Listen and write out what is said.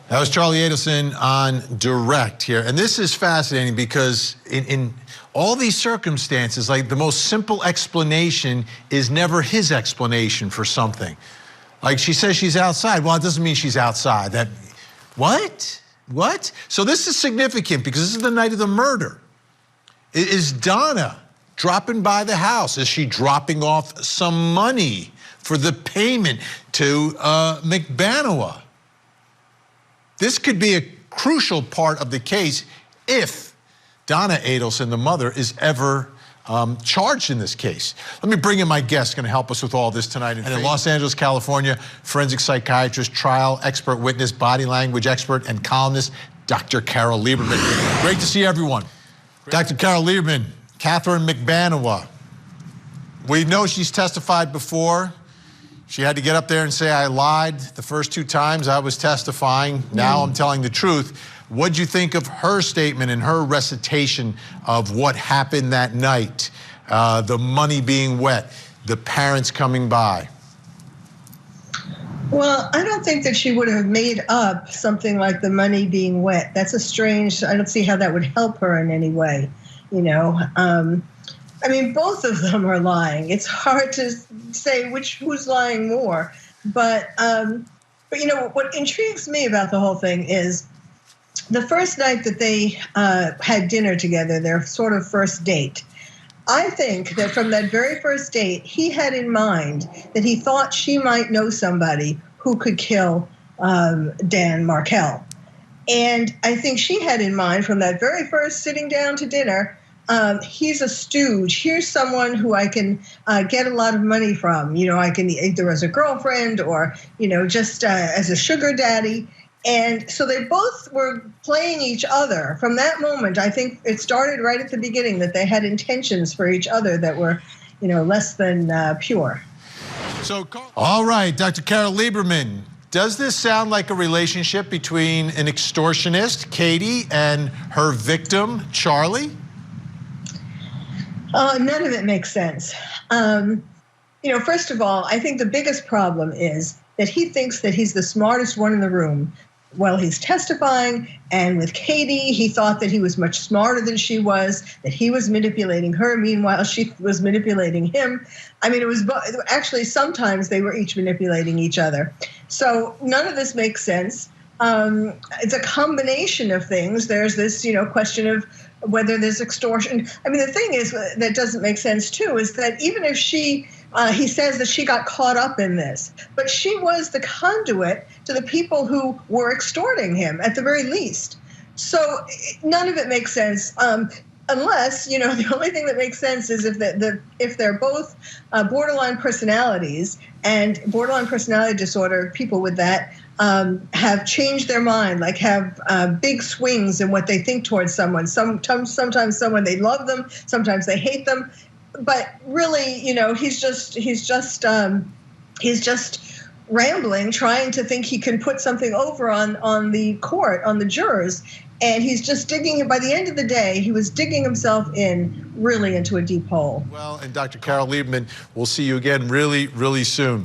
That was Carole Adelson on Direct here. And this is fascinating because in all these circumstances, like the most simple explanation is never his explanation for something. Like she says she's outside. Well, it doesn't mean she's outside. What? So this is significant because this is the night of the murder. Is Donna dropping by the house? Is she dropping off some money for the payment to McBanoa? This could be a crucial part of the case if Donna Adelson, the mother, is ever charged in this case. Let me bring in my guest, going to help us with all this tonight. And in Los Angeles, California, forensic psychiatrist, trial expert witness, body language expert, and columnist, Dr. Carole Lieberman. Great to see everyone. Dr. Carole Lieberman, Catherine McBanoa. We know she's testified before. She had to get up there and say, I lied the first 2 times I was testifying. Now I'm telling the truth. What'd you think of her statement and her recitation of what happened that night? The money being wet, the parents coming by. Well, I don't think that she would have made up something like the money being wet. That's a strange, I don't see how that would help her in any way, you know. I mean, both of them are lying. It's hard to say who's lying more. But you know, what intrigues me about the whole thing is the first night that they had dinner together, their sort of first date. I think that from that very first date, he had in mind that he thought she might know somebody who could kill Dan Markel. And I think she had in mind from that very first sitting down to dinner, he's a stooge. Here's someone who I can get a lot of money from. You know, I can either as a girlfriend or, you know, just as a sugar daddy. And so they both were playing each other. From that moment, I think it started right at the beginning that they had intentions for each other that were, you know, less than pure. So, all right, Dr. Carole Lieberman, does this sound like a relationship between an extortionist, Katie, and her victim, Charlie? None of it makes sense. You know, first of all, I think the biggest problem is that he thinks that he's the smartest one in the room while he's testifying. And with Katie, he thought that he was much smarter than she was, that he was manipulating her. Meanwhile, she was manipulating him. I mean, it was actually sometimes they were each manipulating each other. So none of this makes sense. It's a combination of things. There's this, you know, question of whether there's extortion. I mean, the thing is that doesn't make sense too is that even if he says that she got caught up in this, but she was the conduit to the people who were extorting him at the very least. So none of it makes sense. Unless, you know, the only thing that makes sense is if they're both borderline personalities, and borderline personality disorder, people with that have changed their mind, like have big swings in what they think towards someone. Sometimes someone, they love them, sometimes they hate them. But really, you know, he's just rambling, trying to think he can put something over on the court, on the jurors. And he's just digging, by the end of the day, he was digging himself in really into a deep hole. Well, and Dr. Carole Lieberman, we'll see you again really, really soon.